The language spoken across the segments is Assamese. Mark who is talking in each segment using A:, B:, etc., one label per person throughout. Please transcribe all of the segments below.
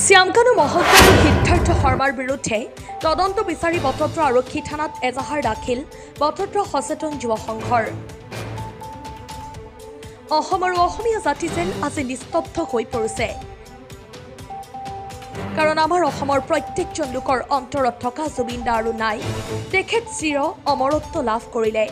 A: শ্যামকানু মহন্ত আৰু সিদ্ধাৰ্থ শৰ্মাৰ বিৰুদ্ধে তদন্ত বিচাৰি বটদ্ৰ আৰক্ষী থানাত এজাহাৰ দাখিল বটদ্ৰ সচেতন যুৱ সংঘৰ। অসম আৰু অসমীয়া জাতি যেন আজি নিস্তব্ধ হৈ পৰিছে, কাৰণ আমাৰ অসমৰ প্ৰত্যেকজন লোকৰ অন্তৰত থকা জুবিন দা আৰু নাই। তেখেত চিৰ অমৰত্ব লাভ কৰিলে।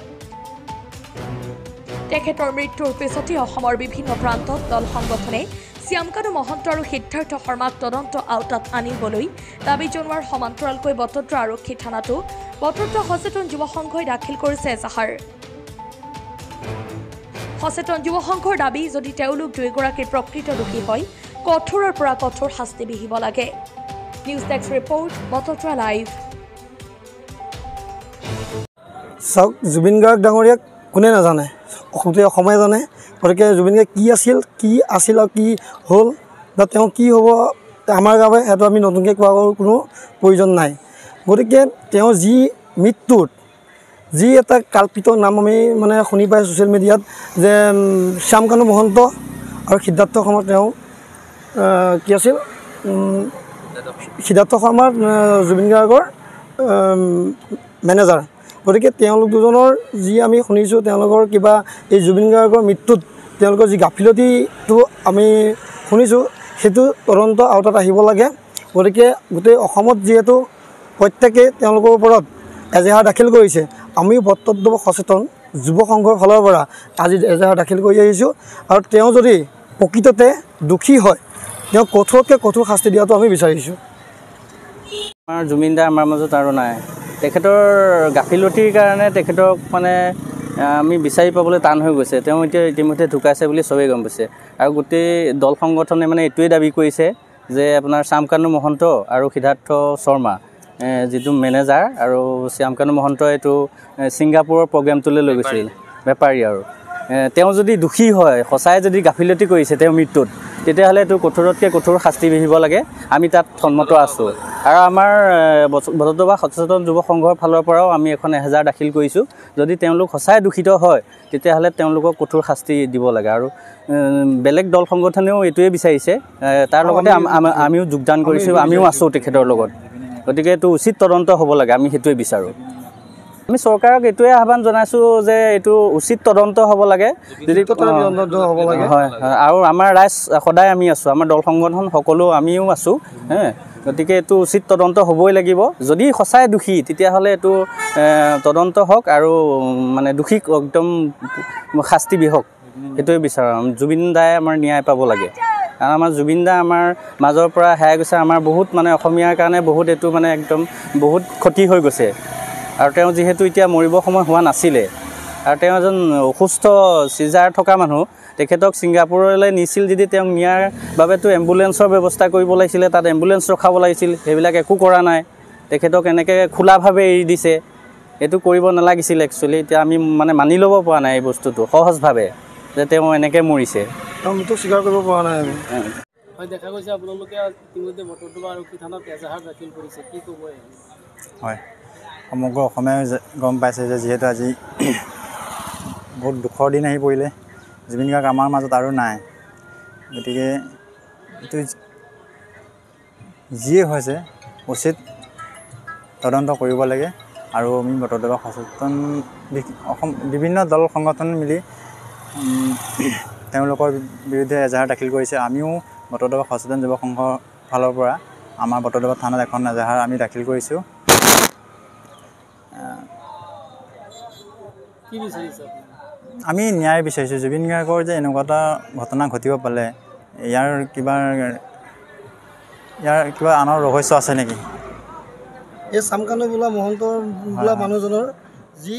A: তেখেতৰ মৃত্যুৰ পিছতে অসমৰ বিভিন্ন প্ৰান্তত দল সংগঠনে শ্যামকানু মহন্ত আৰু সিদ্ধাৰ্থ শৰ্মাক তদন্ত আওতাত আনিবলৈ দাবী জনোৱাৰ সমান্তৰালকৈ বটদ্ৰ আৰক্ষী থানাতো বটদ্ৰ সচেতন যুৱ সংঘই দাখিল কৰিছে এজাহাৰ। সচেতন যুৱ সংঘৰ দাবী, যদি তেওঁলোক দুয়োগৰাকীৰ প্ৰকৃত দোষী হয় কঠোৰৰ পৰা কঠোৰ শাস্তি বিহিব লাগে। নিউজ ডেস্ক ৰিপৰ্ট, বটদ্ৰ লাইভ।
B: চাওক, জুবিন গাৰ্গ ডাঙৰীয়াক কোনে নাজানে, গোটেই অসমে জানে। গতিকে জুবিন গাৰ্গ কি আছিল আৰু কি হ'ল বা তেওঁ কি হ'ব আমাৰ বাবে সেইটো আমি নতুনকৈ কোৱাৰ কোনো প্ৰয়োজন নাই। গতিকে তেওঁ যি মৃত্যুত যি এটা কাল্পিতৰ নাম আমি শুনি পাই ছ'চিয়েল মিডিয়াত যে শ্যামকানু মহন্ত আৰু সিদ্ধাৰ্থ শৰ্মা, তেওঁ কি আছিল সিদ্ধাৰ্থ শৰ্মাৰ জুবিন গাৰ্গৰ মেনেজাৰ। গতিকে তেওঁলোক দুজনৰ যি আমি শুনিছোঁ, তেওঁলোকৰ কিবা এই জুবিন গাৰ্গৰ মৃত্যুত তেওঁলোকৰ যি গাফিলতিটো আমি শুনিছোঁ, সেইটো তদন্ত আওতাত আহিব লাগে। গতিকে গোটেই অসমত যিহেতু প্ৰত্যেকেই তেওঁলোকৰ ওপৰত এজাহাৰ দাখিল কৰিছে, আমিও বটদ্ৰ সচেতন যুৱ সংঘৰ ফালৰ পৰা আজি এজাহাৰ দাখিল কৰি আহিছোঁ। আৰু তেওঁ যদি প্ৰকৃততে দোষী হয়, তেওঁ কঠোৰতকৈ কঠোৰ শাস্তি দিয়াটো আমি বিচাৰিছোঁ।
C: আমাৰ জুবিন দা আমাৰ মাজত আৰু নাই। তেখেতৰ গাফিলতিৰ কাৰণে তেখেতক আমি বিচাৰি পাবলৈ টান হৈ গৈছে। তেওঁ এতিয়া ইতিমধ্যে ঢুকাইছে বুলি চবেই গম পাইছে। আৰু গোটেই দল সংগঠনে এইটোৱে দাবী কৰিছে যে আপোনাৰ শ্যামকানু মহন্ত আৰু সিদ্ধাৰ্থ শৰ্মা যিটো মেনেজাৰ, আৰু শ্যামকানু মহন্ত এইটো ছিংগাপুৰৰ প্ৰগ্ৰেমটোলৈ লৈ গৈছিল, বেপাৰী। আৰু তেওঁ যদি দোষী হয়, সঁচাই যদি গাফিলতি কৰিছে তেওঁৰ মৃত্যুত, তেতিয়াহ'লে এইটো কঠোৰতকৈ কঠোৰ শাস্তি বিহিব লাগে। আমি তাত সন্মত আছোঁ। আৰু আমাৰ বটদ্ৰ সচেতন যুৱ সংঘৰ ফালৰ পৰাও আমি এখন এজাহাৰ দাখিল কৰিছোঁ। যদি তেওঁলোক সঁচাই দূষিত হয়, তেতিয়াহ'লে তেওঁলোকক কঠোৰ শাস্তি দিব লাগে। আৰু বেলেগ দল সংগঠনেও এইটোৱে বিচাৰিছে, তাৰ লগতে আমিও যোগদান কৰিছোঁ, আমিও আছোঁ তেখেতৰ লগত। গতিকে এইটো উচিত তদন্ত হ'ব লাগে, আমি সেইটোৱে বিচাৰোঁ। আমি চৰকাৰক এইটোৱে আহ্বান জনাইছোঁ যে এইটো উচিত তদন্ত হ'ব লাগে। যদি হয়, আৰু আমাৰ ৰাইজ সদায় আমি আছোঁ, আমাৰ দল সংগঠন সকলো আমিও আছোঁ। গতিকে এইটো উচিত তদন্ত হ'বই লাগিব। যদি সঁচাই দোষী, তেতিয়াহ'লে এইটো তদন্ত হওক আৰু দোষীক একদম শাস্তি বিহক, সেইটোৱে বিচাৰোঁ। জুবিন দাই আমাৰ ন্যায় পাব লাগে। কাৰণ আমাৰ জুবিন দা আমাৰ মাজৰ পৰা হেৰাই গৈছে। আমাৰ বহুত অসমীয়াৰ কাৰণে বহুত এইটো একদম বহুত ক্ষতি হৈ গৈছে। আৰু তেওঁ যিহেতু এতিয়া মৰিব সময় হোৱা নাছিলে, আৰু তেওঁ এজন অসুস্থ চিজাৰ থকা মানুহ, তেখেতক ছিংগাপুৰলৈ নিছিল। যদি তেওঁক নিয়াৰ বাবেতো এম্বুলেঞ্চৰ ব্যৱস্থা কৰিব লাগিছিলে, তাত এম্বুলেঞ্চ ৰখাব লাগিছিল, সেইবিলাক একো কৰা নাই। তেখেতক এনেকৈ খোলাভাৱে এৰি দিছে, এইটো কৰিব নালাগিছিল একচুৱেলি। এতিয়া আমি মানি ল'ব পৰা নাই এই বস্তুটো সহজভাৱে যে তেওঁ এনেকৈ মৰিছে,
B: মৃত্যু স্বীকাৰ কৰিব পৰা নাই আমি।
D: হয়, দেখা গৈছে আপোনালোকে ইতিমধ্যে বটদ্ৰ আৰক্ষী থানাত এজাহাৰ দাখিল কৰিছে, কি ক'ব?
E: হয়, সমগ্ৰ অসমে গম পাইছে যে যিহেতু আজি বহুত দুখৰ দিন আহি পৰিলে, জুবিন গাৰ্গ আমাৰ মাজত আৰু নাই। গতিকে এইটো যিয়ে হৈছে উচিত তদন্ত কৰিব লাগে। আৰু আমি বটদ্ৰ সচেতন অসম বিভিন্ন দল সংগঠন মিলি তেওঁলোকৰ বিৰুদ্ধে এজাহাৰ দাখিল কৰিছে। আমিও বটদ্ৰ সচেতন যুৱ সংঘৰ ফালৰ পৰা আমাৰ বটদ্ৰ থানাত এখন এজাহাৰ আমি দাখিল কৰিছোঁ। আমি ন্যায় বিচাৰিছোঁ। জুবিন গাৰ্গৰ যে এনেকুৱা এটা ঘটনা ঘটিব পালে, ইয়াৰ কিবা আনৰ ৰহস্য আছে নেকি?
B: এই শ্যামকানু বোলা মহন্ত বোলা মানুহজনৰ যি